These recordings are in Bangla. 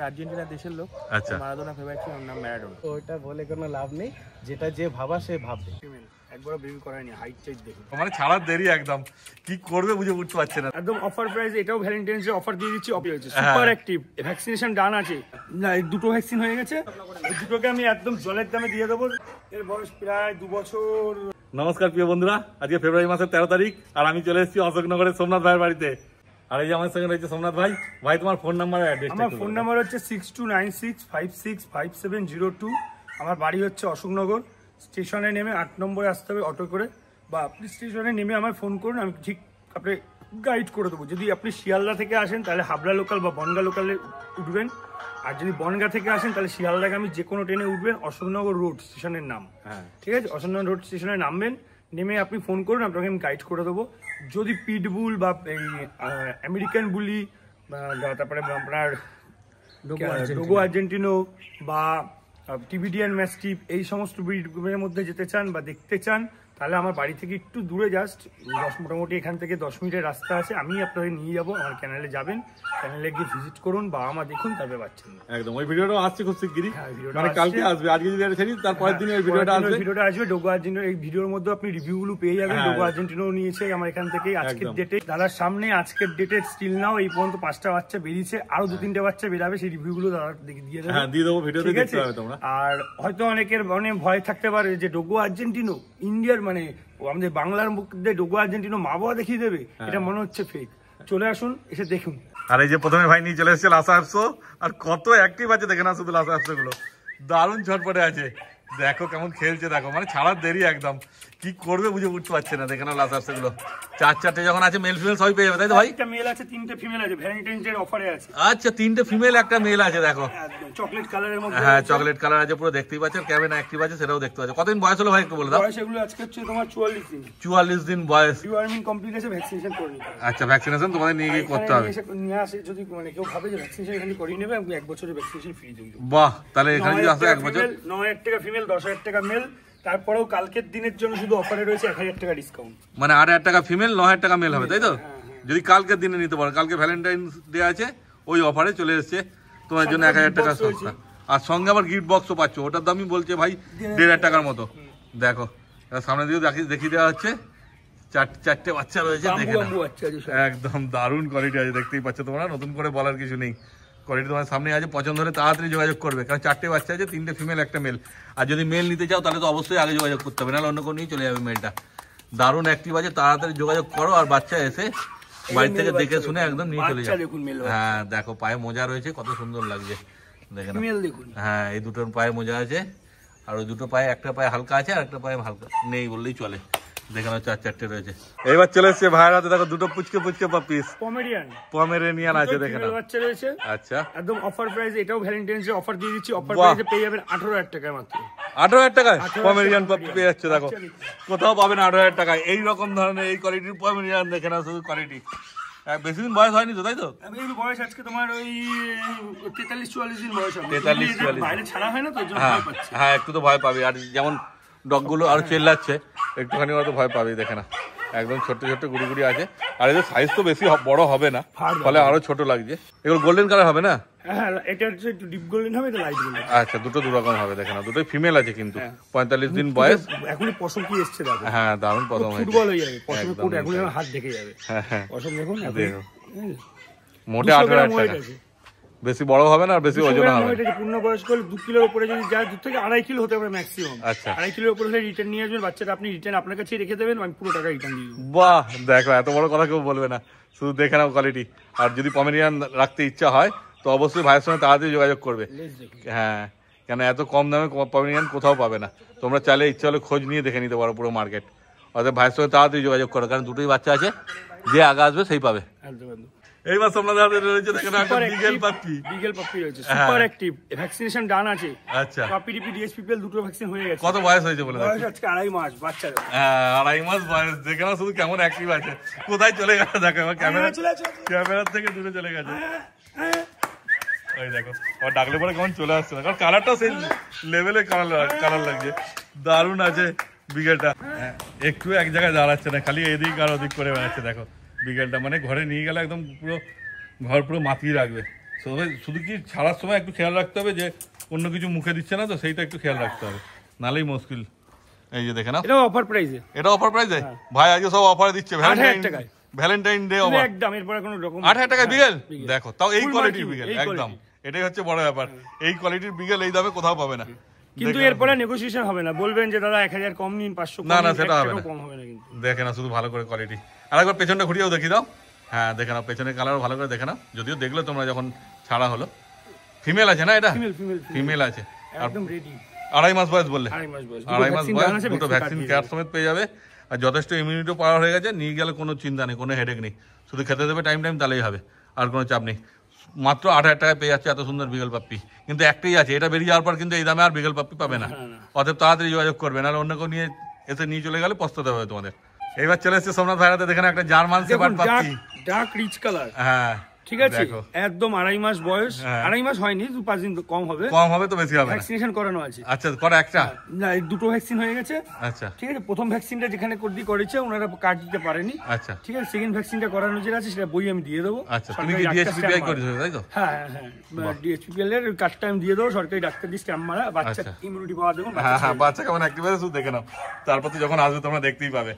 আর্জেন্টিনা দেশের লোক। আচ্ছা, মারাদোনা ফেভারিট ছিল, ওর নাম ম্যারাডোনা। ওইটা বলে কোনো লাভ নেই, যেটা যে ভাবা সে ভাববে। একবারও বিল করায়নি, হাইট চাইজ দেখুন। মানে ছাড়ার দেরি একদম, কি করবে বুঝে উঠতে পারছে না। একদম অফার প্রাইস, এটাও ভ্যালেন্টাইন্স ডে অফার দিয়ে দিচ্ছি। সুপার অ্যাক্টিভ ভ্যাকসিনেশন ডান আছে, না দুটো ভ্যাকসিন হয়ে গেছে, এই দুটোকে আমি একদম জলের দামে দিয়ে দেবো। এর বয়স প্রায় 2 বছর। নমস্কার প্রিয় বন্ধুরা, আজকে ফেব্রুয়ারি মাসের 13 তারিখ আর আমি চলে এসেছি অশোকনগরের সোমনাথ ভাইয়ের বাড়িতে। আর এই যে আমার সঙ্গে রয়েছে সোমনাথ ভাই। ভাই তোমার ফোন নাম্বার আর অ্যাড্রেসটা? আমার ফোন নাম্বার হচ্ছে 6296565702। আমার বাড়ি হচ্ছে অশোকনগর। স্টেশনে নেমে 8 নম্বরে আসতে হবে অটো করে, বা আপনি স্টেশনে নেমে আমায় ফোন করুন, আমি ঠিক আপনি গাইড করে দেবো। যদি আপনি শিয়ালদা থেকে আসেন তাহলে হাবড়া লোকাল বা বনগা লোকালে উঠবেন, আর যদি বনগা থেকে আসেন তাহলে শিয়ালদাকে আমি যে কোনো ট্রেনে উঠবেন। অশোকনগর রোড স্টেশনের নাম, ঠিক আছে? অশোকনগর রোড স্টেশনে নামবেন, নেমে আপনি ফোন করুন, আপনাকে আমি গাইড করে দেবো। যদি পিটবুল বা এই আমেরিকান বুলি, তারপরে আপনার ডোগো আর্জেন্টিনো বা টিবিডিয়ান ম্যাস্টিফ, এই সমস্ত ব্রিডের মধ্যে যেতে চান বা দেখতে চান, তাহলে আমার বাড়ি থেকে একটু দূরে, জাস্ট মোটামুটি এখান থেকে 10 মিনিটের রাস্তা আছে, আমি আপনাকে নিয়ে যাবো। আমার চ্যানেলে যাবেন, চ্যানেলে গিয়ে ভিজিট করুন, বাবা মা দেখুন, তারপরে বাচ্চা নিন। একদম, ওই ভিডিওটা আসছে খুব শিগগিরই, ভিডিওটা মানে কালকে আসবে। আজকে যদি এটা ছেড়ি তারপরের দিন ওই ভিডিওটা আসবে। ভিডিওটা আসবে ডোগো আর্জেন্টিনো। এই ভিডিওর মধ্যে আপনি রিভিউগুলো পেয়ে যাবেন। ডোগো আর্জেন্টিনো নিয়েছে আমার এখান থেকে আজকের ডেটে, দাদার সামনে আজকের ডেটে স্টিল নাও এই পর্যন্ত 5টা বাচ্চা বেরিয়েছে, আরো 2-3টে বাচ্চা বেরাবে, সেই রিভিউগুলো দাদা দিয়ে দেবে। হ্যাঁ, দিয়ে দেবো, ভিডিওতে দেখতে পাবে তোমরা। আর হয়তো অনেকের মনে ভয় থাকতে পারে যে ডোগো আর্জেন্টিনো ইন্ডিয়ার, মানে আমাদের বাংলার মধ্যে ডোগো আর্জেন্টিনো মা বাবা দেখিয়ে দেবে, এটা মনে হচ্ছে ফেক। চলে আসুন, এসে দেখুন। আর এই যে প্রথমে ভাই নিয়ে চলে এসেছে লাসা অ্যাপসো, আর কত অ্যাক্টিভ আছে দেখে না, শুধু লাসা অ্যাপসো গুলো দারুণ ঝটপটে আছে। দেখো কেমন খেলছে, দেখো মানে ছাড়ার দেরি একদম, কি করবে বুঝে উঠতে পারছে না। দেখে না লাসা অ্যাপসো গুলো 4-4টে যখন আছে, মেল ফিমেল সবই পেয়ে যাবে, তাই তো ভাই? একটা মেল আছে, 3টে ফিমেল আছে, ভ্যালেন্টাইন্স ডে অফারে আছে। আচ্ছা, 3টে ফিমেল একটা মেল আছে, দেখো চকলেট কালারের মধ্যে। হ্যাঁ, চকলেট কালার আছে, পুরো দেখতেই পাচ্ছেন। ক্যামেরা অ্যাক্টিভ আছে, সেটাও দেখতে পাচ্ছেন। কতদিন বয়স হলো ভাই একটু বলে দাও? বয়স এগুলো আজকে হচ্ছে তোমার 44 দিন। 44 দিন বয়স। ডিওয়ার্মিং কমপ্লিট আছে, ভ্যাকসিনেশন করে নিতে হবে। আচ্ছা, ভ্যাকসিনেশন তোমাদের নিয়ে গিয়ে করতে হবে। নিয়ে আসে, যদি মানে কেউ ভাবে যে ভ্যাকসিনেশন এখানে করিয়ে নেবে, আমি 1 বছরের ভ্যাকসিনেশন ফ্রি দিয়ে দেব। বাহ, তাহলে এখানে যদি আসে 1 বছর। 9000 টাকা ফিমেল, 10000 টাকা মেল। তারপরেও কালকের দিনের জন্য শুধু অফারে রয়েছে 1000 টাকা ডিসকাউন্ট। মানে 8000 টাকা ফিমেল, 9000 টাকা মেল হবে, তাই তো? যদি কালকের দিনে নিতে পারো, কালকে ভ্যালেন্টাইন্স ডে আছে, ওই অফারে চলে এসছে তোমার জন্য 1000 টাকা সস্তা। আর সঙ্গে আবার গিফট বক্সও পাচ্ছ, ওটার দামই বলছে ভাই 1500 টাকার মতো। দেখো সামনে দিকে দেখিয়ে দেওয়া হচ্ছে, 4টে বাচ্চা রয়েছে, দেখে একদম দারুণ কোয়ালিটি আছে, দেখতেই পাচ্ছ তোমরা। নতুন করে বলার কিছু নেই, কোয়ালিটি তোমার সামনে আছে। পছন্দ হলে তাড়াতাড়ি যোগাযোগ করবে, কারণ 4টে বাচ্চা আছে, 3টে ফিমেল একটা মেল। আর যদি মেল নিতে চাও তাহলে তো অবশ্যই আগে যোগাযোগ করতে হবে, নাহলে অন্য কোনো নিয়ে চলে যাবে মেলটা। দারুণ অ্যাক্টিভ আছে, তাড়াতাড়ি যোগাযোগ করো। আর বাচ্চা এসে বাড়ি থেকে দেখে শুনে একদম নিয়ে চলে যাও। হ্যাঁ, দেখো পায়ে মোজা রয়েছে, কত সুন্দর লাগছে, দেখে না? হ্যাঁ, এই দুটোর পায়ে মোজা আছে, আর ওই দুটো পায়ে, একটা পায়ে হালকা আছে আর একটা পায়ে হালকা নেই বললেই চলে। দেখে নাও 4-4টে রয়েছে। এবার চলে এসছে ভাইয়ের হাতে, দেখো দুটো পুচকে পাপিস পমেরিয়ান আছে, দেখে নাও বাচ্চা রয়েছে। আচ্ছা, একদম অফার প্রাইস, এটাও ভ্যালেন্টাইন্স ডে অফার দিয়ে দিচ্ছি। অফার প্রাইসে পেয়ে যাবেন 18000 টাকা মাত্র। 18000 টাকায় পমেরিয়ান পাপি পেয়ে যাচ্ছে, দেখো কোথাও পাবেন 18000 টাকায় এই রকম ধরনের এই কোয়ালিটির পমেরিয়ান। দেখে না শুধু কোয়ালিটি, বেশি দিন বয়স হয়নি তো, তাই তো? বয়স আজকে তোমার ওই 43-44 দিন বয়স হবে। 43-44 বাইরে ছাড়া হয় না তো, হ্যাঁ, একটু তো ভয় পাবি। আর যেমন ডগগুলো আরো চেল্লাচ্ছে, একটুখানি হয়তো ভয় পাবি। দেখে না একদম ছোট্ট ছোট্ট গুড়ি আছে, আর এদের সাইজ তো বেশি বড় হবে না, ফলে আরো ছোট লাগছে। এগুলো গোল্ডেন কালার হবে না? হ্যাঁ, এটা হচ্ছে একটু ডিপ গোল্ডেন হবে, এটা লাইট গোল্ডেন। আচ্ছা, দুটো দুরকম হবে। দেখে না দুটোই ফিমেল আছে, কিন্তু 45 দিন বয়স। এখনই পশম কি এসছে দেখো। হ্যাঁ, দারুণ পশম হয়েছে, ফুটবল হয়ে যাবে পশমে, কোট এখনই হাত দেখে যাবে। হ্যাঁ, পশম দেখুন, দেখো মোটে 18000 টাকা। বেশি বড় হবে না আর বেশি ওজন হবে না। পূর্ণ বয়স করলে 2 কিলোর উপরে যদি যায়, 2 থেকে 2.5 কিলো হতে পারে ম্যাক্সিমাম। আচ্ছা, 2.5 কিলোর উপরে হলে রিটার্ন নিয়ে আসবেন, বাচ্চাটা আপনি রিটার্ন আপনার কাছেই রেখে দেবেন, আমি পুরো টাকা রিটার্ন দিয়ে দেবো। বাহ, দেখো এত বড় কথা কেউ বলবে না, শুধু দেখে নাও কোয়ালিটি। আর যদি পমেরিয়ান রাখতে ইচ্ছা হয় তো অবশ্যই ভাইয়ের সঙ্গে তাড়াতাড়ি যোগাযোগ করবে। হ্যাঁ, কেন এত কম দামে পমেরিয়ান কোথাও পাবে না। তোমরা চাইলে ইচ্ছা হলে খোঁজ নিয়ে দেখে নিতে পারো পুরো মার্কেট। অর্থাৎ ভাইয়ের সঙ্গে তাড়াতাড়ি যোগাযোগ করো, কারণ দুটোই বাচ্চা আছে, যে আগে আসবে সেই পাবে। এইবার তোমাদের হাতে রয়েছে, দেখেন একটা বিগেল পাপি রয়েছে, সুপার অ্যাক্টিভ, ভ্যাকসিনেশন ডান আছে। আচ্ছা, পাপি টিপি ডিএসপিপিএল দুটো ভ্যাকসিন হয়ে গেছে। কত বয়স হয়েছে বলে? বয়স আজকে 2.5 মাস বাচ্চা। হ্যাঁ, 2.5 মাস বয়স। দেখে না শুধু কেমন অ্যাক্টিভ আছে, কোথায় চলে গেছে দেখো, এবার ক্যামেরার থেকে দূরে চলে গেছে। ওই দেখো, আবার ডাকলে পরে কেমন চলে আসছে না, কারণ কালারটাও সেই লেভেলে কালার লাগছে, দারুণ আছে বিগেলটা। একটু এক জায়গায় দাঁড়াচ্ছে না, খালি এদিক আর ওদিক করে বেড়াচ্ছে। দেখো বিকেলটা, মানে ঘরে নিয়ে গেলে একদম পুরো ঘর পুরো মাতিয়ে রাখবে। শুধু কি ছাড়ার সময় একটু খেয়াল রাখতে হবে যে অন্য কিছু মুখে দিচ্ছে না তো, সেইটা একটু খেয়াল রাখতে হবে, নালেই মুশকিল। এই যে দেখে না, এটা অফার প্রাইসে, এটা অফার প্রাইসে ভাই আজকে সব অফারে দিচ্ছে। 8000 টাকায় ভ্যালেন্টাইন ডে অফার একদম, এরপরে কোনো রকম 8000 টাকায় বিগেল। দেখো তাও এই কোয়ালিটির বিগেল, একদম এটাই হচ্ছে বড় ব্যাপার। এই কোয়ালিটির বিগেল এই দামে কোথাও পাবে না। কিন্তু এরপরে নেগোসিয়েশন হবে না, বলবেন যে দাদা 1000 কম নিন, 500 কম, না সেটা হবে না, কম হবে না। কিন্তু দেখে না শুধু ভালো করে কোয়ালিটি। আরেকবার পেছনটা ঘুরিয়েও দেখি দাও। হ্যাঁ দেখে নাও, পেছনের কালারও ভালো করে দেখে নাও। যদিও দেখলে তোমরা যখন ছাড়া হলো, ফিমেল আছে না, এটা ফিমেল আছে, একদম রেডি। 2.5 মাস বয়স বললে, 2.5 মাস বয়স, 2.5 মাস বয়স, দুটো ভ্যাকসিন কেয়ার সমেত পেয়ে যাবে। আর যথেষ্ট ইমিউনিটিও পাওয়ার হয়ে গেছে, নিয়ে গেলে কোনো চিন্তা নেই, কোনো হেডেক নেই, শুধু খেতে দেবে টাইম তাহলেই হবে, আর কোনো চাপ নেই। মাত্র 8000 টাকায় পেয়ে যাচ্ছে এত সুন্দর বিগল পাপ্পি। কিন্তু একটাই আছে, এটা বেরিয়ে যাওয়ার পর কিন্তু এই দামে আর বিগল পাপ্পি পাবে না। অতএব তাড়াতাড়ি যোগাযোগ করবে, নাহলে অন্য কেউ নিয়ে এসে নিয়ে চলে গেলে পস্তাতে হবে তোমাদের। এইবার চলে এসেছে সোমনাথ ভাইরাতে, দেখেন একটা German shepherd puppy, dark rich colour. হ্যাঁ ঠিক আছে, একদম 2.5 মাস বয়স, 2.5 মাস হয়নি, 2-5 দিন কম হবে, তো বেশি হবে। ভ্যাকসিনেশন করানো আছে। আচ্ছা, করা একটা না, দুটো ভ্যাকসিন হয়ে গেছে। আচ্ছা ঠিক আছে, প্রথম ভ্যাকসিনটা যেখানে করেছে ওনারা কার্ড দিতে পারেনি। আচ্ছা ঠিক আছে, সেকেন্ড ভ্যাকসিনটা করানো যেটা আছে সেটা বই আমি দিয়ে দেবো। আচ্ছা, তুমি কি ডিএসপিপিআই করেছো তাই তো? হ্যাঁ হ্যাঁ, ডিএসপিপিএল এর কার্ডটা আমি দিয়ে দেবো, সরকারি ডাক্তার দিয়ে স্ট্যাম্প মারা, বাচ্চা ইমিউনিটি পাওয়া দেবো। হ্যাঁ, বাচ্চা কেমন অ্যাক্টিভ আছে শুধু দেখে নাও, তারপর তো যখন আসবে তোমরা দেখতেই পাবে।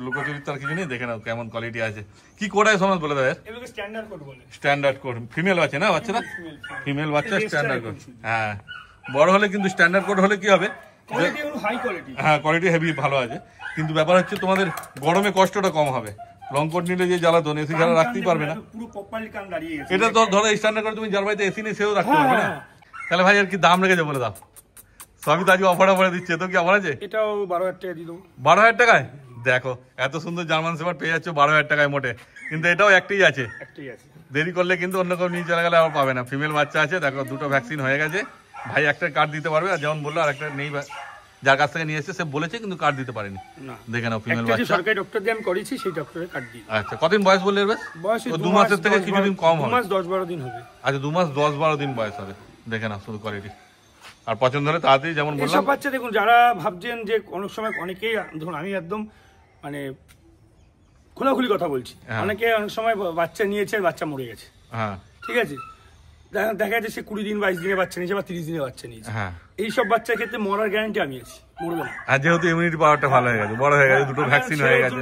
লুকোচুরির তার কিছু নেই, দেখে নাও কেমন কোয়ালিটি আছে। কি কোডায় সমাজ বলে দেয়? এগুলো স্ট্যান্ডার্ড কোড বলে। স্ট্যান্ডার্ড কোড, ফিমেল বাচ্চা না, বাচ্চারা ফিমেল বাচ্চা স্ট্যান্ডার্ড কোড। হ্যাঁ, বড় হলে কিন্তু স্ট্যান্ডার্ড কোড হলে কি হবে, কোয়ালিটি হলো হাই কোয়ালিটি। হ্যাঁ, কোয়ালিটি হেভি ভালো আছে, কিন্তু ব্যাপার হচ্ছে তোমাদের গরমে কষ্টটা কম হবে। লং কোট নিলে যে জ্বালাতন, এসি ছাড়া রাখতেই পারবে না। পুরো প্রপারলি কান দাঁড়িয়ে গেছে। এটা তো ধরো স্ট্যান্ডার্ড করে তুমি যার বাড়িতে এসি নেই সেও রাখতে পারবে না। তাহলে ভাই আর কি দাম রেখেছে বলে দাও? সবই তো আজকে অফারে দিচ্ছে, তো কি অফার আছে? এটাও 12000 টাকা দিয়ে দেবো। 12000 টাকায়? দেখো এত সুন্দর জার্মান শেপার্ড পেয়ে যাচ্ছে 12000 টাকায় মোটে, কিন্তু এটাও একটাই আছে। দেরি করলে কিন্তু অন্য কেউ নিয়ে চলে গেলে আবার পাবে না। ফিমেল বাচ্চা আছে, দেখো দুটো ভ্যাকসিন হয়ে গেছে, ভাই একটা কার্ড দিতে পারবে, আর যেমন বললো আর একটা নেই, যার কাছ থেকে নিয়ে এসেছে সে বলেছে কিন্তু কার্ড দিতে পারেনি। দেখে নাও ফিমেল বাচ্চা, সরকারি ডক্টর দিয়ে আমি করেছি, সেই ডক্টরের কার্ড দিই। আচ্ছা, কতদিন বয়স বললে? বয়স 2 মাসের থেকে কিছুদিন কম হবে, 2 মাস 10-12 দিন হবে। আচ্ছা, 2 মাস 10-12 দিন বয়স হবে। দেখে নাও শুধু কোয়ালিটি, আর পছন্দ হলে তাড়াতাড়ি, যেমন বললাম। এসব বাচ্চা দেখুন, যারা ভাবছেন যে অনেক সময় অনেকেই, ধরুন আমি একদম মানে খোলাখুলি কথা বলছি, অনেকে অনেক সময় বাচ্চা নিয়েছে, বাচ্চা মরে গেছে। হ্যাঁ, ঠিক আছে, দেখা যাচ্ছে সে 20 দিন 22 দিনে বাচ্চা নিয়েছে বা 30 দিনে বাচ্চা নিয়েছে। হ্যাঁ, এইসব বাচ্চার ক্ষেত্রে মরার গ্যারান্টি আমি আছি, মরবে না। আর যেহেতু ইমিউনিটি পাওয়ারটা ভালো হয়ে গেছে, বড় হয়ে গেছে, দুটো ভ্যাকসিন হয়ে গেছে।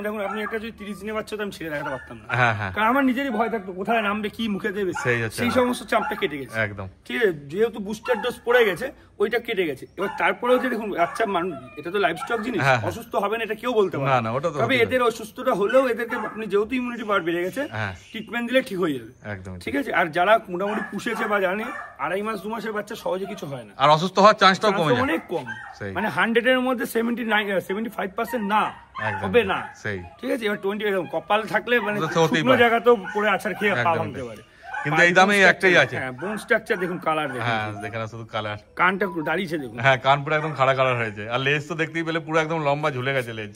দেখুন, আপনি একটা যদি 30 দিনে বাচ্চা তো আমি ছেড়ে দেখাতে পারতাম না। হ্যাঁ হ্যাঁ, কারণ আমার নিজেরই ভয় থাকতো, কোথায় নামবে, কি মুখে দেবে, সেই সমস্ত চাপটা কেটে গেছে একদম। ঠিক আছে, যেহেতু বুস্টার ডোজ পড়ে গেছে, ওইটা কেটে গেছে। এবার তারপরেও যে দেখুন, বাচ্চা মানুষ, এটা তো লাইফ স্টক জিনিস, অসুস্থ হবে না এটা কেউ বলতে পারে না। তবে এদের অসুস্থতা হলেও এদেরকে আপনি যেহেতু ইমিউনিটি পাওয়ার বেড়ে গেছে, ট্রিটমেন্ট দিলে ঠিক হয়ে যাবে একদম। ঠিক আছে, আর যারা মোটামুটি পুষেছে বা জানে 2.5 মাস 2 মাসের বাচ্চা সহজে কিছু হয় না, আর অসুস্থ হওয়ার চান্সটাও কমে যায়, অনেক কম। মানে 100 এর মধ্যে 75% না হবে না। ঠিক আছে, এবার 20 এরকম কপাল থাকলে মানে শুকনো জায়গা তো পড়ে আছাড় খেয়ে পা ভাঙতে পারে, কিন্তু এই দামে একটাই আছে। হ্যাঁ, বোন স্ট্রাকচার দেখুন, কালার দেখুন। হ্যাঁ, দেখেন শুধু কালার, কানটা দাঁড়িয়েছে দেখুন। হ্যাঁ, কান পুরো একদম খাড়া কালার হয়েছে, আর লেজ তো দেখতেই পেলে পুরো একদম লম্বা ঝুলে গেছে লেজ।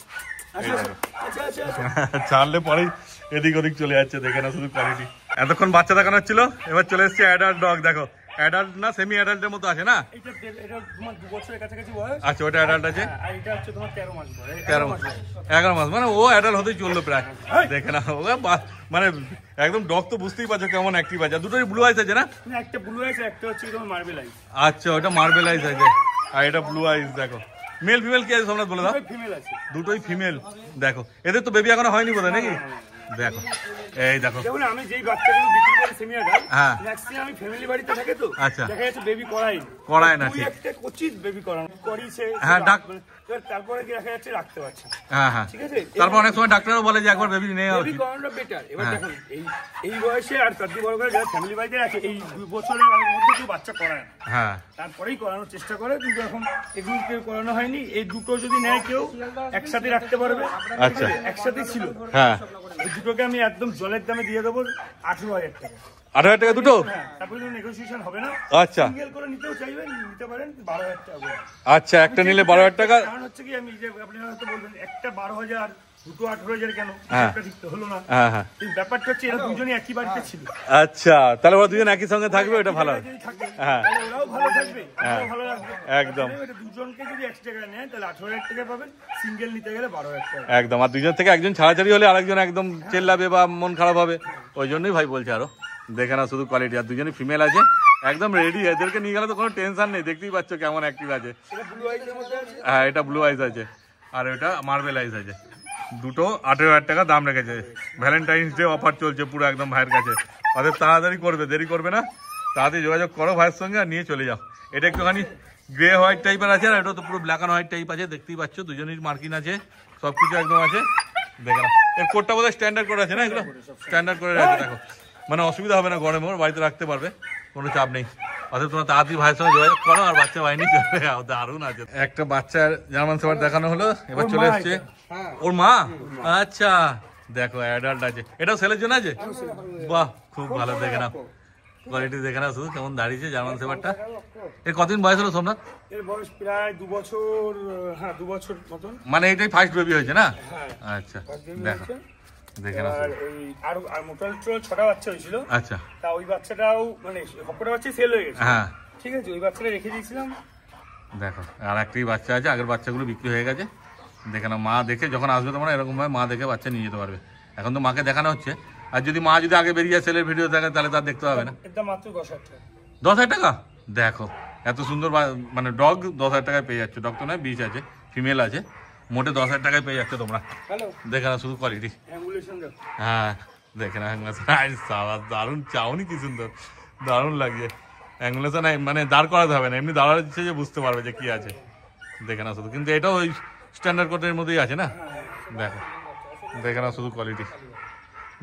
ছাড়লে পরেই এদিক ওদিক চলে যাচ্ছে, দেখে না শুধু কোয়ালিটি। এতক্ষণ বাচ্চা দেখানো ছিল, এবার চলে এসছে অ্যাডাল্ট ডগ। দেখো অ্যাডাল্ট না সেমি অ্যাডাল্টের মতো আছে না? এটা তোমার 2 বছরের কাছাকাছি বয়স। আচ্ছা, ওটা অ্যাডাল্ট আছে, আর এটা হচ্ছে তোমার 13 মাস বয়স। 11 মাস মানে ও অ্যাডাল্ট হতেই চললো প্রায়। দেখে না, ও মানে একদম ডগ তো বুঝতেই পারছো কেমন অ্যাক্টিভ আছে। দুটোই ব্লু আইস আছে না? একটা ব্লু আইস, একটা হচ্ছে তোমার মার্বেল আইস। আচ্ছা, ওটা মার্বেল আইস আছে, আর এটা ব্লু আইস। দেখো মেল ফিমেল কি আছে তোমরা বলে দাও? ফিমেল আছে, দুটোই ফিমেল। দেখো এদের তো বেবি এখনো হয়নি বোধহয় নাকি? দেখো এই দেখো, দেখুন আমি যেই বাচ্চাগুলো বিক্রি করি সেমি অ্যাডাল্ট, ম্যাক্সিমাম আমি ফ্যামিলি বাড়িতে থাকে তো, দেখা যাচ্ছে বেবি করায় না, ঠিক একটা কোচিত বেবি করিছে। হ্যাঁ, তারপরে কি দেখা যাচ্ছে রাখতে পারছে। হ্যাঁ হ্যাঁ, ঠিক আছে। তারপর অনেক সময় ডাক্তারও বলে যে একবার বেবি নেওয়া উচিত, বেবি করানোটা বেটার। এবার দেখুন এই বয়সে আর তার বড় করে যারা ফ্যামিলি বাড়িতে রাখে, এই 2 বছরের মধ্যে কেউ বাচ্চা করায় না, হ্যাঁ, তারপরেই করানোর চেষ্টা করে, কিন্তু এখন এগুলো কেউ করানো হয়নি। এই দুটো যদি নেয় কেউ একসাথে রাখতে পারবে। আচ্ছা, একসাথেই ছিল। হ্যাঁ, এই দুটোকে আমি একদম জলের দামে দিয়ে দেবো 18,000 টাকা। 18,000 টাকা দুটো? তারপরে কোনো নেগোসিয়েশন হবে না। আচ্ছা, সিঙ্গেল করে নিতেও চাইবেন নিতে পারেন 12,000 টাকা। আচ্ছা, একটা নিলে 12,000 টাকা। কারণ হচ্ছে কি, আমি যে আপনি হয়তো বলবেন একটা 12,000 দুটো 18,000 কেন, একটা ঠিক তো হলো না। হ্যাঁ হ্যাঁ, এই ব্যাপারটা হচ্ছে এরা দুজনই একই বাড়িতে ছিল। আচ্ছা, তাহলে ওরা দুজন একই সঙ্গে থাকবে, ওটা ভালো। হ্যাঁ, ওরাও ভালো থাকবে, আমরাও ভালো থাকবে একদম। এটা দুজনকে যদি 1 টাকা নেয় তাহলে 18,000 টাকা পাবেন, সিঙ্গেল নিতে গেলে 12,000 টাকা একদম। আর দুজন থেকে একজন ছাড়াছাড়ি হলে আরেকজন একদম চেল্লাবে বা মন খারাপ হবে, ওই জন্যই ভাই বলছে আরো। দেখে না শুধু কোয়ালিটি। আর দুজনই ফিমেল আছে, একদম রেডি। এদেরকে নিয়ে গেলে তো কোনো টেনশন নেই, দেখতেই পাচ্ছ কেমন অ্যাক্টিভ আছে। হ্যাঁ, এটা ব্লু আইস আছে আর এটা মার্বেল আইস আছে। দুটো 18,000 টাকা দাম রেখেছে। ভ্যালেন্টাইন্স ডে অফার চলছে পুরো একদম ভাইয়ের কাছে। অর্থাৎ তাড়াতাড়ি করবে, দেরি করবে না, তাড়াতাড়ি যোগাযোগ করো ভাইয়ের সঙ্গে আর নিয়ে চলে যাও। এটা একটুখানি গ্রে হোয়াইট টাইপের আছে, আর এটা তো পুরো ব্ল্যাক অ্যান্ড হোয়াইট টাইপ আছে। দেখতেই পাচ্ছ দুজনের মার্কিন আছে, সবকিছু একদম আছে। দেখে না এর কোডটা বোধহয় স্ট্যান্ডার্ড করে আছে না, এগুলো স্ট্যান্ডার্ড করে রাখে। দেখো মানে অসুবিধা হবে না, গরমে বাড়িতে রাখতে পারবে, কোনো চাপ নেই। অর্থাৎ তোমার তাড়াতাড়ি ভাইয়ের সঙ্গে যোগাযোগ করো আর বাচ্চা বাহিনী চলে যাও। দারুণ আছে। একটা বাচ্চার জার্মান শেফার্ড দেখানো হলো, এবার চলে এসছে ওর মা। আচ্ছা দেখো অ্যাডাল্ট আছে, এটাও সেলের জন্য আছে। বাহ খুব ভালো। দেখে না কোয়ালিটি, দেখে না শুধু কেমন দাঁড়িয়েছে জার্মান শেফার্ডটা। এর কতদিন বয়স হলো সোমনাথ? এর বয়স প্রায় 2 বছর, হ্যাঁ 2 বছর মতন। মানে এটাই ফার্স্ট বেবি হয়েছে না? আচ্ছা দেখো, দেখে না আর মোটাল 6টা বাচ্চা হয়েছিল। আচ্ছা, তা ওই বাচ্চাটাও মানে সবকটা বাচ্চা সেল হয়ে গেছে। হ্যাঁ ঠিক আছে, ওই বাচ্চাটা রেখে দিয়েছিলাম। দেখো আর একটাই বাচ্চা আছে, আগের বাচ্চাগুলো বিক্রি হয়ে গেছে। দেখে না মা দেখে যখন আসবে তোমরা এরকম ভাবে মা দেখে বাচ্চা নিয়ে যেতে পারবে। এখন তো মাকে দেখানো হচ্ছে, আর যদি মা যদি আগে বেরিয়ে যায় সেলের ভিডিও থাকে তাহলে তার দেখতে হবে না। এটা মাত্র 10,000 টাকা। 10,000 টাকা? দেখো এত সুন্দর মানে ডগ 10,000 টাকায় পেয়ে যাচ্ছে। ডগ তো নয়, বিচ আছে, ফিমেল আছে, মোটে 10,000 টাকায় পেয়ে যাচ্ছে তোমরা। দেখে না শুধু কোয়ালিটি। হ্যাঁ দেখে না দারুণ, চাউনি কি সুন্দর, দারুণ লাগছে। অ্যাঙ্গুলেশন মানে দাঁড় করাতে হবে না, এমনি দাঁড়াচ্ছে যে বুঝতে পারবে যে কি আছে। দেখে না শুধু, কিন্তু এটাও ওই স্ট্যান্ডার্ড কোটের মধ্যেই আছে না। দেখো, দেখে না শুধু কোয়ালিটি।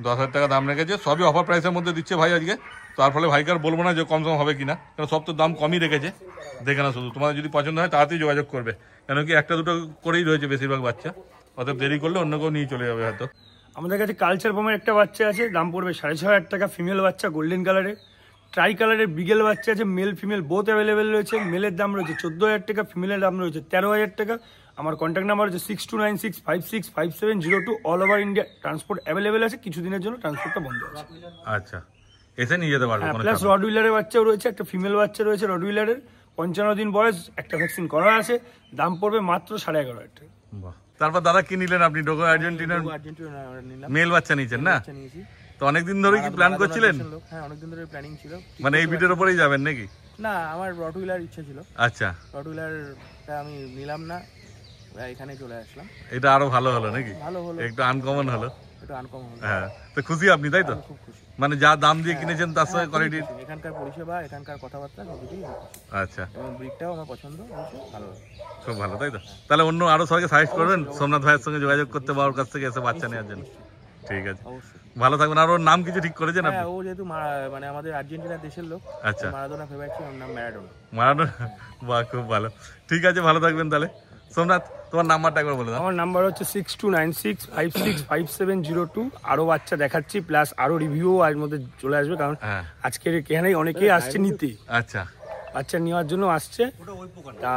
10,000 টাকা দাম রেখেছে, সবই অফার প্রাইসের মধ্যে দিচ্ছে ভাই আজকে। তার ফলে ভাইকে আর বলবো না যে কম সম হবে কিনা, কারণ সব তো দাম কমই রেখেছে। দেখে না শুধু, তোমাদের যদি পছন্দ হয় তাড়াতাড়ি যোগাযোগ করবে, কেন কি একটা দুটো করেই রয়েছে বেশিরভাগ বাচ্চা। অর্থাৎ দেরি করলে অন্য কেউ নিয়ে চলে যাবে হয়তো। আমাদের কাছে কালচার পমের একটা বাচ্চা আছে, দাম পড়বে 6,500 টাকা। ফিমেল বাচ্চা, গোল্ডেন কালারের, ট্রাই কালারের বিগেল বাচ্চা আছে। মেল ফিমেল বোথ অ্যাভেলেবেল রয়েছে। মেলের দাম রয়েছে 14,000 টাকা, ফিমেলের দাম রয়েছে 13,000 টাকা। আমার কন্ট্যাক্ট নাম্বার হচ্ছে 6296565702। All over India transport available আছে, কিছুদিনের জন্য ট্রান্সপোর্টটা বন্ধ আছে। আচ্ছা, এসে নিয়ে যেতে পারবে। প্লাস রডউইলারের বাচ্চাও রয়েছে, একটা ফিমেল বাচ্চা রয়েছে রডউইলারের, 55 দিন বয়স, একটা ভ্যাকসিন করা আছে। দাম পড়বে মাত্র 11,500 টাকা। বাহ। তারপর দাদা কি নিলেন আপনি? ডোগো আর্জেন্টিনার মেল বাচ্চা নিয়েছেন না? তো অনেকদিন ধরে কি প্ল্যান করছিলেন? হ্যাঁ, অনেকদিন ধরে প্ল্যানিং ছিল। মানে এই ভিডিওর উপরেই যাবেন নাকি? না, আমার রটউইলার ইচ্ছা ছিল। আচ্ছা, রটউইলারটা আমি নিলাম না, এখানে চলে আসলাম। এটা আরো ভালো হলো নাকি? ভালো হলো, একটু আনকমন হলো। একটু আনকমন হলো। হ্যাঁ, তো খুশি আপনি তাই তো? খুব খুশি। মানে যা দাম দিয়ে কিনেছেন তার সঙ্গে কোয়ালিটি, এখানকার পরিষেবা, এখানকার কথাবার্তা সবকিছুই। আচ্ছা, এবং ব্রিকটাও আমার পছন্দ হয়েছে, ভালো। খুব ভালো তাই তো? তাহলে অন্য আরো সবাইকে সাজেস্ট করবেন সোমনাথ ভাইয়ের সঙ্গে যোগাযোগ করতে, বাবার কাছ থেকে এসে বাচ্চা নেওয়ার জন্য। ঠিক আছে, ভালো থাকবেন। আর ওর নাম কিছু ঠিক করেছেন আপনি? ও যেহেতু মানে আমাদের আর্জেন্টিনার দেশের লোক, আচ্ছা, মারাদোনা ফেভারিট ছিল, ওর নাম ম্যারাডোনা। মারাডোনা, বাহ খুব ভালো। ঠিক আছে, ভালো থাকবেন তাহলে। সোমনাথ, তোমার নাম্বারটা একবার বলে দাও। আমার নাম্বার হচ্ছে 6296565702। আরো বাচ্চা দেখাচ্ছি, প্লাস আরো রিভিউ এর মধ্যে চলে আসবে, কারণ আজকের এখানেই অনেকেই আসছে নিতে। আচ্ছা, বাচ্চা নেওয়ার জন্য আসছে। তা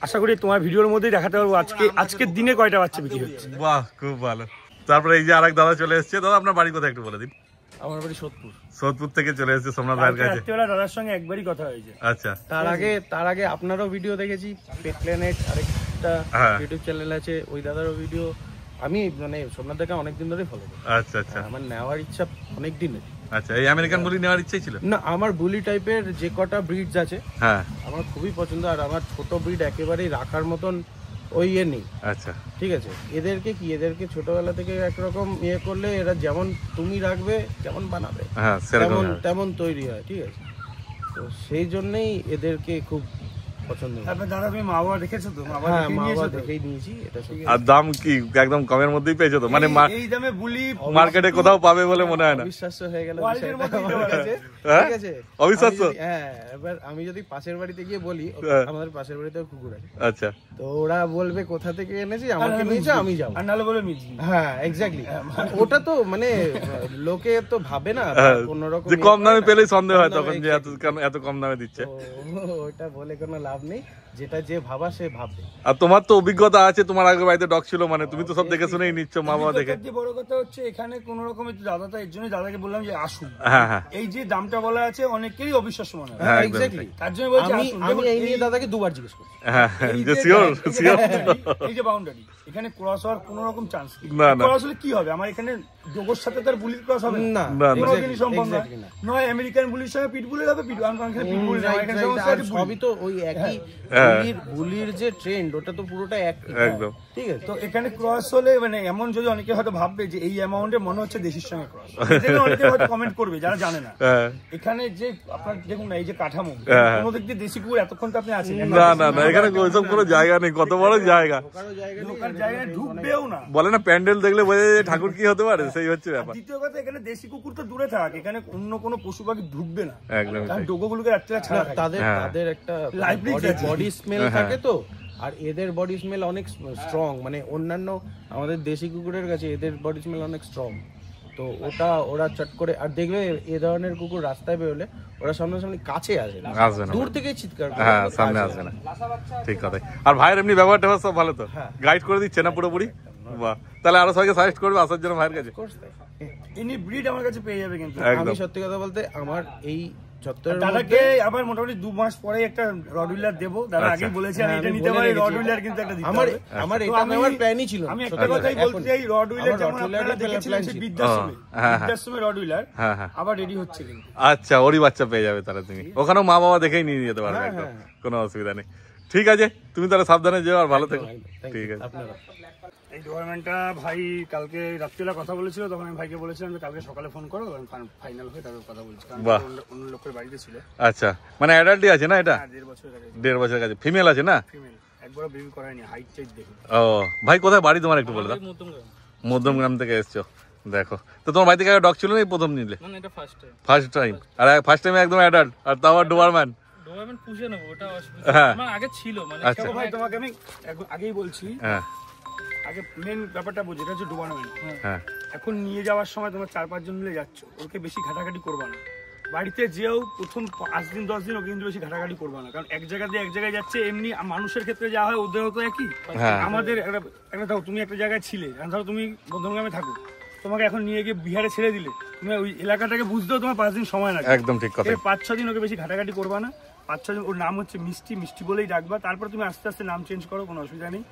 আশা করি তোমার ভিডিওর মধ্যেই দেখাতে পারবো আজকের দিনে কয়টা বাচ্চা বিক্রি হচ্ছে। বাহ খুব ভালো। তারপরে এই যে আরেক দাদা চলে এসেছে। দাদা আপনার বাড়ি কোথায় একটু বলে দিন। আমার বাড়ি সোদপুর। সোদপুর থেকে চলে এসেছে সোমনাথ ভাইয়ের কাছে। রাত্রিবেলা দাদার সঙ্গে একবারই কথা হয়েছে। আচ্ছা, তার আগে আপনারও ভিডিও দেখেছি, পেট প্ল্যানেট আরেকটা ইউটিউব চ্যানেল আছে, ওই দাদারও ভিডিও আমি মানে সোমনাথ দাকে অনেকদিন ধরে ফলো করি। আচ্ছা আচ্ছা, আমার নেওয়ার ইচ্ছা অনেক দিনের। আচ্ছা, এই আমেরিকান বুলি নেওয়ার ইচ্ছাই ছিল না? আমার বুলি টাইপের যে কটা ব্রিডস আছে, হ্যাঁ, আমার খুবই পছন্দ। আর আমার ছোট ব্রিড একেবারেই রাখার মতন ওই ইয়ে নেই। আচ্ছা, ঠিক আছে, এদেরকে ছোটবেলা থেকে একরকম ইয়ে করলে এরা যেমন তুমি রাখবে, যেমন বানাবে, হ্যাঁ তেমন তৈরি হয়। ঠিক আছে, তো সেই জন্যই এদেরকে খুব পছন্দ। তারপর দাদা তুমি মা বাবা দেখেছো তো? মা হ্যাঁ, বাবা দেখেই নিয়েছি। এটা আর দাম কি একদম কমের মধ্যেই পেয়েছো তো? মানে এই দামে বুলি মার্কেটে কোথাও পাবে বলে মনে হয় না। অবিশ্বাস্য হয়ে গেল। ঠিক আছে, অবিশ্বাস্য। হ্যাঁ, এবার আমি যদি পাশের বাড়িতে গিয়ে বলি, আমাদের পাশের বাড়িতে কুকুর আছে, আচ্ছা, তো ওরা বলবে কোথা থেকে এনেছি, আমাকে নিয়েছে, আমি যাবো। আর নালে বলে মিজি। হ্যাঁ, এক্স্যাক্টলি। ওটা তো মানে লোকে তো ভাবে না কোনরকম যে কম দামে পেলেই সন্দেহ হয় তখন যে এত কম দামে দিচ্ছে। ওটা বলে কোনো লাভ নেই। যেটা যে ভাবা সে ভাববে। আর তোমার তো অভিজ্ঞতা আছে, তোমার আগে বাড়িতে ডগ ছিল, মানে তুমি তো সব দেখে শুনেই নিচ্ছ মা বাবা দেখে। বড় কথা হচ্ছে এখানে কোন রকমের দাদাটা, এর জন্য দাদাকে বললাম যে আসুন। হ্যাঁ হ্যাঁ, এই যে দামটা বলা আছে অনেকেরই অবিশ্বাস্য মনে হয়। হ্যাঁ এক্স্যাক্টলি, তার জন্য বলছি আমি এই নিয়ে দাদাকে দুবার জিজ্ঞেস করছি। হ্যাঁ যে শিওর শিওর। এই যে বাউন্ডারি, এখানে ক্রস হওয়ার কোনো রকম চান্স নেই। না না, ক্রস হলে কি হবে? আমার এখানে ডগোর সাথে তার বুলির ক্রস হবে না, না কোনো দিনই সম্ভব না। নয় আমেরিকান বুলির সঙ্গে পিটবুলের হবে, পিটবুল সবই তো ওই একই বুলির যে ট্রেন্ড, ওটা তো পুরোটা একদম ঠিক আছে। তো এখানে ক্রস হলে মানে এমন যদি অনেকে হয়তো ভাববে যে এই অ্যামাউন্টে মনে হচ্ছে দেশির সঙ্গে ক্রস, অনেকে হয়তো কমেন্ট করবে যারা জানে না। এখানে যে আপনার দেখুন না এই যে কাঠামো, কোনো দিক দিয়ে দেশি কুকুর এতক্ষণ তো আপনি আছেন না না না, এখানে ওইসব কোনো জায়গা নেই, কত বড় জায়গা, জায়গায় ঢুকবেও না। বলে না প্যান্ডেল দেখলে বোঝা যায় ঠাকুর কি হতে পারে, সেই হচ্ছে ব্যাপার। দ্বিতীয় কথা, এখানে দেশি কুকুর তো দূরে থাক, এখানে অন্য কোনো পশু পাখি ঢুকবে না, একদম কারণ ডোগোগুলোকে রাত্রে ছাড়া থাকে। তাদের একটা লাইব্রেরি বডি স্মেল থাকে তো, আর এদের বডি স্মেল অনেক স্ট্রং, মানে অন্যান্য আমাদের দেশি কুকুরের কাছে এদের বডি স্মেল অনেক স্ট্রং। তো ওরা চট করে, আর দেখবে এ ধরনের কুকুর রাস্তায় বেরোলে ওরা সামনাসামনি কাছে আসে না, দূর থেকে চিৎকার করে, হ্যাঁ সামনে আসে না। ঠিক কথা। আর ভাইয়ের এমনি ব্যবহার ট্যাবহার সব ভালো তো, গাইড করে দিচ্ছে না পুরোপুরি? বাহ, তাহলে আরো সবাইকে সাজেস্ট করবে আসার জন্য ভাইয়ের কাছে। ইনি ব্রিড আমার কাছে পেয়ে যাবে। কিন্তু আমি সত্যি কথা বলতে আমার এই দাদাকে আবার মোটামুটি 2 মাস পরে একটা রডউইলার দেবো, দাদা আগেই বলেছি আমি এটা নিতে পারি, রডউইলার কিন্তু একটা দিতে হবে। আমার এটা আমার প্ল্যানই ছিল। আমি একটা কথাই বলতে চাই, রডউইলার যেমন আপনারা দেখেছিলেন বৃদ্ধাশ্রমে রডউইলার আবার রেডি হচ্ছে কিন্তু। আচ্ছা, ওরই বাচ্চা পেয়ে যাবে তাহলে তুমি, ওখানেও মা বাবা দেখেই নিয়ে যেতে পারবে, একদম কোনো অসুবিধা নেই। ঠিক আছে, তুমি তাহলে সাবধানে যেও আর ভালো থেকো। ঠিক আছে। এই টুর্নামেন্টটা ভাই কালকে রাত্রিবেলা কথা বলেছিল, তখন আমি ভাইকে বলেছিলাম যে কালকে সকালে ফোন করো, ফাইনাল হয়ে তারপর কথা বলছি, কারণ অন্য লোকের বাড়িতে ছিল। আচ্ছা, মানে অ্যাডাল্টই আছে না এটা? 1.5 বছরের কাছে। 1.5 বছরের কাছে। ফিমেল আছে না? ফিমেল, একবারও বেবি করায়নি, হাইট টাইট দেখুন। ও ভাই, কোথায় বাড়ি তোমার একটু বলে দাও। মধ্যমগ্রাম থেকে এসছো, দেখো তো তোমার বাড়ি থেকে ডগ ছিল না, এই প্রথম নিলে? না, এটা ফার্স্ট টাইম। ফার্স্ট টাইম, আর ফার্স্ট টাইমে একদম অ্যাডাল্ট, আর তাও আর ডোবারম্যান। ডোবারম্যান পুষে নেবো, ওটা অসুবিধা। হ্যাঁ, আমার আগে ছিল, মানে আচ্ছা ভাই তোমাকে আমি আগেই বলছি, হ্যাঁ আগে মেন ব্যাপারটা বুঝি, এটা হচ্ছে ডোবারম্যান। হ্যাঁ, এখন নিয়ে যাওয়ার সময় তোমার 4-5 জন মিলে যাচ্ছ, ওকে বেশি ঘাটাঘাটি করবা না। বাড়িতে যেও প্রথম 5 দিন 10 দিন ওকে কিন্তু বেশি ঘাটাঘাটি করবা না, কারণ এক জায়গা দিয়ে এক জায়গায় যাচ্ছে। এমনি মানুষের ক্ষেত্রে যা হয় ওদেরও তো একই। আমাদের একটা ধরো তুমি একটা জায়গায় ছিলে, ধরো তুমি মধ্যমগ্রামে থাকো, তোমাকে এখন নিয়ে গিয়ে বিহারে ছেড়ে দিলে, তুমি ওই এলাকাটাকে বুঝতেও তোমার 5 দিন সময় লাগবে। একদম ঠিক কথা। 5-6 দিন ওকে বেশি ঘাটাঘাটি করবা না। 5-6 দিন, ওর নাম হচ্ছে মিষ্টি, মিষ্টি বলেই ডাকবা। তারপর তুমি আস্তে আস্তে নাম চেঞ্জ করো, কোনো অসুবিধা নেই,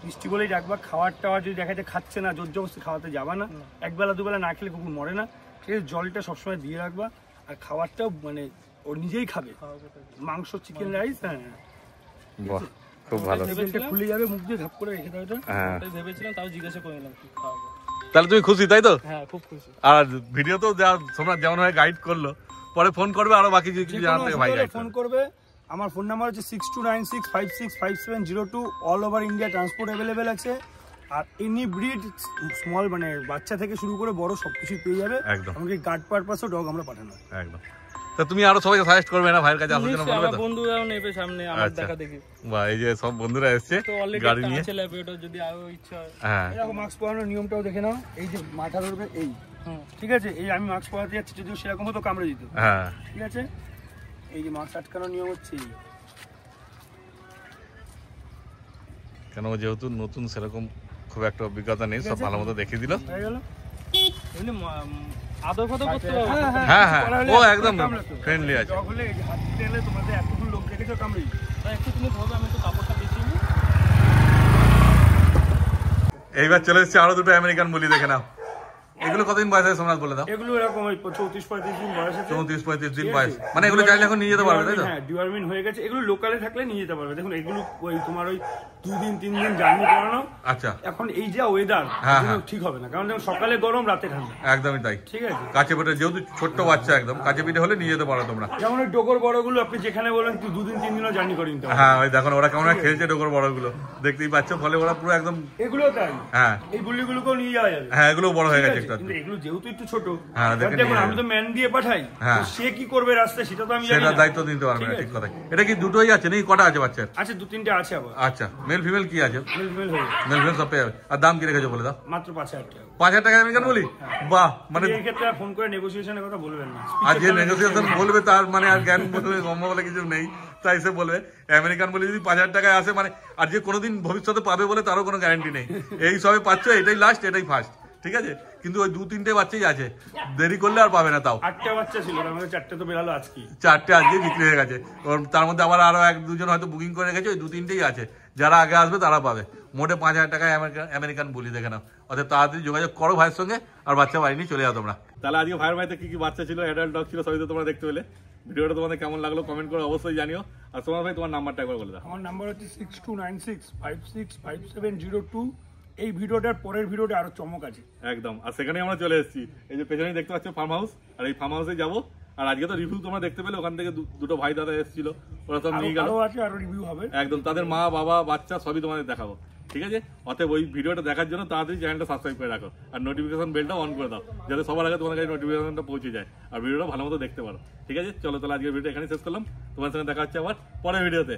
মিষ্টি বলেই ডাকবা। খাওয়ার টাওয়ার যদি দেখা যায় খাচ্ছে না, জোর জবরদস্তি খাওয়াতে যাবা না। একবেলা দুবেলা না খেলে কুকুর মরে না, ঠিক আছে? জলটা সবসময় দিয়ে রাখবা, আর খাবারটাও মানে ও নিজেই খাবে, মাংস, চিকেন, রাইস। হ্যাঁ, বাহ, খুব ভালো। টেবিলটা খুলে যাবে, মুখ দিয়ে ধাপ করে রেখে দাও এটা। হ্যাঁ, ভেবেছিলাম, তাও জিজ্ঞাসা করে নিলাম কি খাওয়াবো। তাহলে তুমি খুশি তাই তো? হ্যাঁ, খুব খুশি। আর ভিডিও তো তোমরা যেমন ভাবে গাইড করলো, পরে ফোন করবে, আরো বাকি কিছু জানতে ভাই গাইড ফোন করবে। আমার ফোন নাম্বার হচ্ছে 6296565702। All over India transport available আছে। আর এনি ব্রিড, স্মল মানে বাচ্চা থেকে শুরু করে বড় সবকিছু পেয়ে যাবে। একদম, আমাকে গার্ড পারপাসও ডগ আমরা পাঠানো। একদম। তা তুমি আরো সবাইকে সাজেস্ট করবে না ভাইয়ের কাছে আসার জন্য, বলবে তো? বন্ধুরাও নেবে সামনে আমার দেখা দেখি। বাহ, এই যে সব বন্ধুরা এসেছে তো অলরেডি গাড়ি নিয়ে। আছে ল্যাবেটো, যদি আরো ইচ্ছা হয়। হ্যাঁ, দেখো মাস্ক পরানোর নিয়মটাও দেখে নাও। এই যে মাথা ধরবে, এই ঠিক আছে, এই আমি মাস্ক পরাতে যাচ্ছি, যদিও সেরকম হতো কামড়ে দিত। হ্যাঁ, ঠিক আছে, এই যে মাস্ক আটকানোর নিয়ম হচ্ছে এই। কেন যেহেতু নতুন, সেরকম খুব একটা অভিজ্ঞতা নেই, সব ভালো মতো দেখিয়ে দিল। হয়ে গেল। এমনি আদর কথা করতে হবে। হ্যাঁ হ্যাঁ, ও একদম ফ্রেন্ডলি আছে। ডগ হলে হাত দিলে তোমাদের এতগুলো লোক দেখেছো কামড়ে দিত। তাই একটু তুমি ধরবে, আমি তো কাপড়টা বেশি নিই। এইবার চলে এসেছে আরো দুটো আমেরিকান বুলি, দেখে নাও। এগুলো কতদিন বয়স আছে সোমনাথ বলে দাও? এগুলো এরকম 34-35 দিন বয়স আছে। 34-35 দিন বয়স, মানে এগুলো চাইলে এখন নিয়ে যেতে পারবে তাই তো? হ্যাঁ, ডিওয়ার্মিন হয়ে গেছে। এগুলো লোকালে থাকলে নিয়ে যেতে পারবে। দেখুন এগুলো ওই তোমার ওই 2 দিন 3 দিন জার্নি করানো। আচ্ছা, এখন এই যে ওয়েদার ঠিক হবে না, কারণ যেমন সকালে গরম, রাতে ঠান্ডা। একদমই তাই। ঠিক আছে, কাছে পিঠে, যেহেতু ছোট্ট বাচ্চা, একদম কাছে পিঠে হলে নিয়ে যেতে পারো তোমরা। যেমন ওই ডোগর বড়গুলো আপনি যেখানে বলেন 2 দিন 3 দিনও জার্নি করে নিতে পারবেন। হ্যাঁ, ওই দেখুন ওরা কেমন খেলছে, ডোগর বড়গুলো দেখতেই পাচ্ছ, ফলে ওরা পুরো একদম। এগুলো তাই। হ্যাঁ, এই বুলিগুলোকেও নিয়ে যাওয়া যাবে। হ্যাঁ, এগুলো বড় হয়ে গেছে একটু। কিন্তু এগুলো যেহেতু একটু ছোট, হ্যাঁ, দেখে দেখুন নিয়ে আমি তো ম্যান দিয়ে পাঠাই, হ্যাঁ। তো সে কি করবে রাস্তায় সেটা তো আমি জানি সেটা না। দায়িত্ব নিতে পারবে না, ঠিক কথা। এটা কি দুটোই আছে নাকি কটা আছে বাচ্চার? আচ্ছা 2-3টে আছে আবার, আচ্ছা, মেল ফিমেল কি আছে? মেল হয়ে যাবে। মেল ফিমেল সব পেয়ে যাবে। আর দাম কি রেখেছো বলে দাও? মাত্র 5,000 টাকা। 5,000 টাকা আমি কেন বলি? বাহ, মানে এই ক্ষেত্রে ফোন করে নেগোসিয়েশনের কথা বলবেন না। আর যে নেগোসিয়েশন বলবে তার মানে আর জ্ঞান বলবে গম্য বলে কিছু নেই, তাই সে বলবে। আমেরিকান বলে যদি 5,000 টাকায় আসে মানে, আর যে কোনোদিন ভবিষ্যতে পাবে বলে তারও কোনো গ্যারান্টি নেই। এই সবে পাচ্ছ, এটাই লাস্ট, এটাই ফার্স্ট, ঠিক আছে? কিন্তু ওই 2-3টে বাচ্চাই আছে, দেরি করলে আর পাবে না। তাও 8টা বাচ্চা ছিল, তার মধ্যে 4টে তো বেরালো আজকে। 4টে আজকে বিক্রি হয়ে গেছে। ওর তার মধ্যে আবার আরো 1-2জন হয়তো বুকিং করে রেখেছে, ওই 2-3টেই আছে। যারা আগে আসবে তারা পাবে। মোটে 5,000 টাকায় আমেরিকান বলি, দেখে নাও। অর্থাৎ তাড়াতাড়ি যোগাযোগ করো ভাইয়ের সঙ্গে, আর বাচ্চা বাড়ি নিয়ে চলে যাও তোমরা। তাহলে আজকে ভাইয়ের বাড়িতে কি কি বাচ্চা ছিল, অ্যাডাল্ট ডগ ছিল, সবই তো তোমরা দেখতে পেলে। ভিডিওটা তোমাদের কেমন লাগলো কমেন্ট করে অবশ্যই জানিও। আর তোমার ভাই তোমার নাম্বারটা একবার বলে দাও। আমার নাম্বার হচ্ছে 6296565702। এই ভিডিওটার পরের ভিডিওটা আরো চমক আছে একদম। আর সেখানে আমরা চলে এসেছি, এই যে পেছনেই দেখতে পাচ্ছ ফার্ম হাউস, আর এই ফার্ম হাউসে যাবো। আর আজকে তো রিভিউ তোমরা দেখতে পেলে, ওখান থেকে দুটো ভাই দাদা এসেছিল, ওরা সব নিয়ে গেল। আরো আছে, আরো রিভিউ হবে একদম, তাদের মা বাবা বাচ্চা সবই তোমাদের দেখাবো, ঠিক আছে? অতএব ওই ভিডিওটা দেখার জন্য তাড়াতাড়ি চ্যানেলটা সাবস্ক্রাইব করে রাখো, আর নোটিফিকেশন বেলটা অন করে দাও, যাতে সবার আগে তোমার কাছে নোটিফিকেশনটা পৌঁছে যায়, আর ভিডিওটা ভালো মতো দেখতে পারো, ঠিক আছে? চলো তাহলে আজকের ভিডিও এখানে শেষ করলাম। তোমার সঙ্গে দেখা হচ্ছে আবার পরের ভিডিওতে।